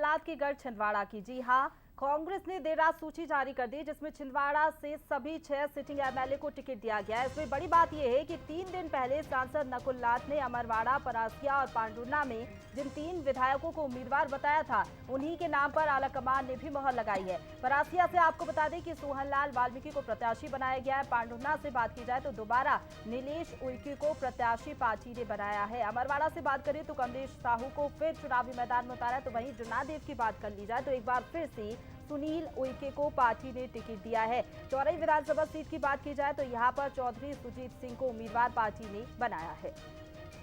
कमलनाथ की गढ़ छिंदवाड़ा की। जी हां, कांग्रेस ने देर रात सूची जारी कर दी जिसमें छिंदवाड़ा से सभी 6 सिटिंग एमएलए को टिकट दिया गया है। इसमें बड़ी बात यह है कि 3 दिन पहले सांसद नकुल नाथ ने अमरवाड़ा, परासिया और पांडुर्ना में जिन 3 विधायकों को उम्मीदवार बताया था, उन्हीं के नाम पर आलाकमान ने भी मोहर लगाई है। परासिया से आपको बता दें कि सोहनलाल वाल्मीकि को प्रत्याशी बनाया गया है। पांडुर्ना से बात की जाए तो दोबारा नीलेश उइके को प्रत्याशी पार्टी ने बनाया है। अमरवाड़ा से बात करें तो कमलेश साहू को फिर चुनावी मैदान में उतारा है। तो वहीं जुनादेव की बात कर ली जाए तो एक बार फिर से सुनील उइके को पार्टी ने टिकट दिया है। चौरई विधानसभा सीट की बात की जाए तो यहां पर चौधरी सुजीत सिंह को उम्मीदवार पार्टी ने बनाया है।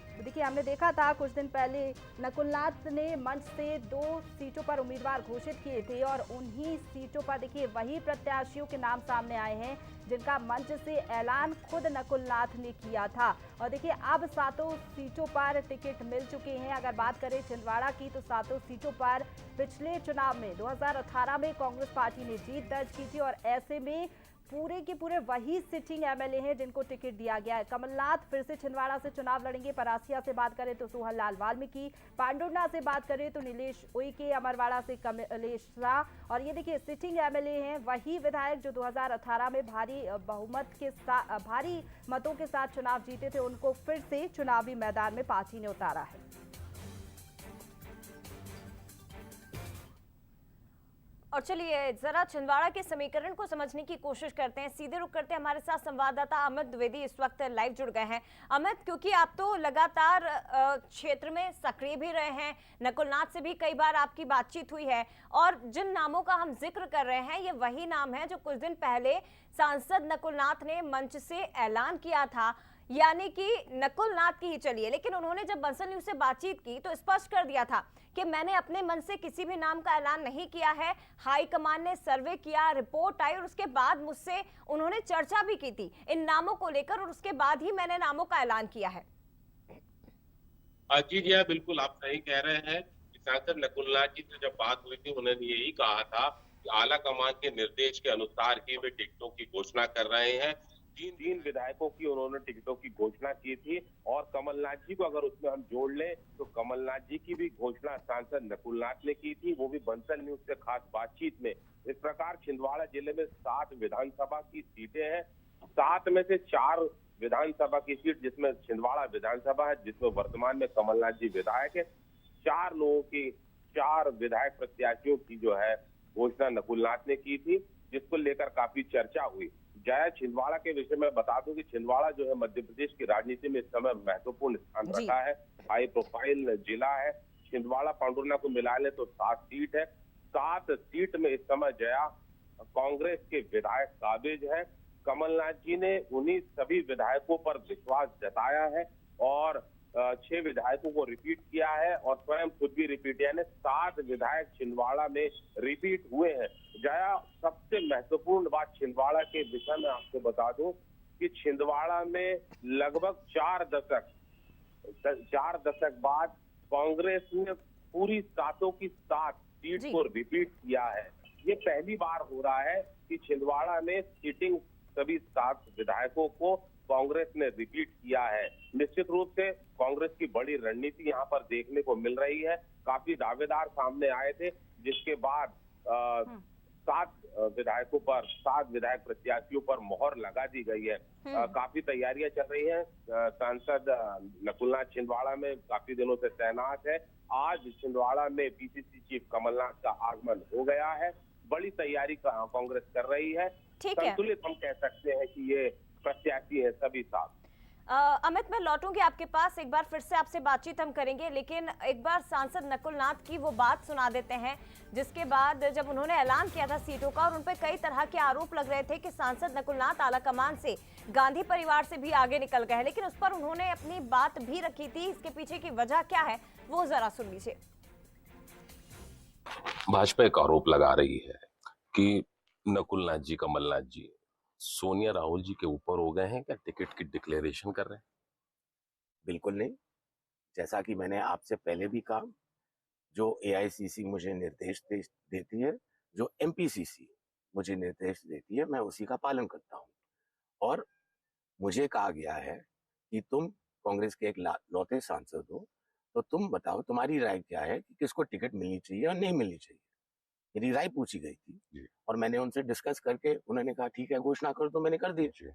तो देखिए, हमने देखा था कुछ दिन पहले नकुलनाथ ने मंच से 2 सीटों पर उम्मीदवार घोषित किए थे और उन्हीं सीटों पर देखिए वही प्रत्याशियों के नाम सामने आए हैं जिनका मंच से ऐलान खुद नकुलनाथ ने किया था। और देखिए अब 7 सीटों पर टिकट मिल चुके हैं। अगर बात करें छिंदवाड़ा की तो 7 सीटों पर पिछले चुनाव में 2018 में कांग्रेस पार्टी ने जीत दर्ज की थी और ऐसे में पूरे के पूरे वही सिटिंग एमएलए हैं जिनको टिकट दिया गया है। कमलनाथ फिर से छिंदवाड़ा से चुनाव लड़ेंगे। परासिया से बात करें तो सोहनलाल वाल्मीकि, पांडुर्ना से बात करें तो नीलेश उइके, अमरवाड़ा से कमलेश शाह। और ये देखिए सिटिंग एमएलए हैं वही विधायक जो 2018 में भारी बहुमत के साथ, भारी मतों के साथ चुनाव जीते थे, उनको फिर से चुनावी मैदान में पार्टी ने उतारा है। और चलिए जरा छिंदवाड़ा के समीकरण को समझने की कोशिश करते हैं। सीधे रुक करते हैं, हमारे साथ संवाददाता अमित द्विवेदी इस वक्त लाइव जुड़ गए हैं। अमित, क्योंकि आप तो लगातार क्षेत्र में सक्रिय भी रहे हैं, नकुलनाथ से भी कई बार आपकी बातचीत हुई है और जिन नामों का हम जिक्र कर रहे हैं ये वही नाम है जो कुछ दिन पहले सांसद नकुलनाथ ने मंच से ऐलान किया था, यानी कि नकुलनाथ की ही चलिए। लेकिन उन्होंने जब बंसल न्यूज से बातचीत की तो स्पष्ट कर दिया था कि मैंने अपने मन से किसी भी नाम का ऐलान नहीं किया है। हाईकमान ने सर्वे किया, रिपोर्ट आई और उसके बाद मुझसे उन्होंने चर्चा भी की थी इन नामों को लेकर और उसके बाद ही मैंने नामों का ऐलान किया है। जी जी हाँ, बिल्कुल आप सही कह रहे हैं कि सांसद नकुलनाथ जी से जब बात हुई थी उन्होंने यही कहा था कि आला कमान के निर्देश के अनुसार ही वे टिकटों की घोषणा कर रहे हैं। तीन विधायकों की उन्होंने टिकटों की घोषणा की थी और कमलनाथ जी को अगर उसमें हम जोड़ लें तो कमलनाथ जी की भी घोषणा सांसद नकुलनाथ ने की थी, वो भी बंसल न्यूज से खास बातचीत में। इस प्रकार छिंदवाड़ा जिले में 7 विधानसभा की सीटें हैं। 7 में से 4 विधानसभा की सीट, जिसमें छिंदवाड़ा विधानसभा है जिसमें वर्तमान में कमलनाथ जी विधायक है। 4 लोगों की 4 विधायक प्रत्याशियों की जो है घोषणा नकुलनाथ ने की थी, जिसको लेकर काफी चर्चा हुई। जया, छिंदवाड़ा के विषय में बता दूं कि छिंदवाड़ा जो है मध्य प्रदेश की राजनीति में इस समय महत्वपूर्ण स्थान रखा है, हाई प्रोफाइल जिला है। छिंदवाड़ा पांडुर्ना को मिला ले तो 7 सीट है। 7 सीट में इस समय जया कांग्रेस के विधायक काबिज है। कमलनाथ जी ने उन्हीं सभी विधायकों पर विश्वास जताया है और 6 विधायकों को रिपीट किया है और स्वयं खुद भी रिपीट, यानी 7 विधायक छिंदवाड़ा में रिपीट हुए हैं। जया, सबसे महत्वपूर्ण बात छिंदवाड़ा के विषय में आपको बता दूं कि छिंदवाड़ा में लगभग 4 दशक बाद कांग्रेस ने पूरी 7 की 7 सीट को रिपीट किया है। ये पहली बार हो रहा है कि छिंदवाड़ा में सीटिंग सभी 7 विधायकों को कांग्रेस ने रिपीट किया है। निश्चित रूप से कांग्रेस की बड़ी रणनीति यहाँ पर देखने को मिल रही है। काफी दावेदार सामने आए थे, जिसके बाद 7 विधायकों पर, 7 विधायक प्रत्याशियों पर मोहर लगा दी गई है। काफी तैयारियां चल रही हैं। सांसद नकुलनाथ छिंदवाड़ा में काफी दिनों से तैनात है। आज छिंदवाड़ा में पीसीसी चीफ कमलनाथ का आगमन हो गया है। बड़ी तैयारी कांग्रेस कर रही है। संतुलित हम कह सकते हैं कि ये प्रत्याशी है सभी 7। अमित, मैं लौटूंगी आपके पास, एक बार फिर से आपसे बातचीत हम करेंगे, लेकिन एक बार सांसद नकुलनाथ की वो बात सुना देते हैं जिसके बाद जब उन्होंने ऐलान किया था सीटों का और उन पर कई तरह के आरोप लग रहे थे कि सांसद नकुलनाथ आलाकमान से, गांधी परिवार से भी आगे निकल गए, लेकिन उस पर उन्होंने अपनी बात भी रखी थी। इसके पीछे की वजह क्या है वो जरा सुन लीजिए। भाजपा एक आरोप लगा रही है कि नकुलनाथ जी, कमलनाथ जी सोनिया राहुल जी के ऊपर हो गए हैं, क्या टिकट की डिक्लेरेशन कर रहे हैं? बिल्कुल नहीं। जैसा कि मैंने आपसे पहले भी कहा, जो एआईसीसी मुझे निर्देश देती है, जो एमपीसीसी मुझे निर्देश देती है, मैं उसी का पालन करता हूं। और मुझे कहा गया है कि तुम कांग्रेस के एक लौते सांसद हो, तो तुम बताओ तुम्हारी राय क्या है कि किसको टिकट मिलनी चाहिए और नहीं मिलनी चाहिए। मेरी राय पूछी गई थी जी। और मैंने उनसे डिस्कस करके उन्होंने कहा ठीक है घोषणा करो, तो मैंने कर दी। जी।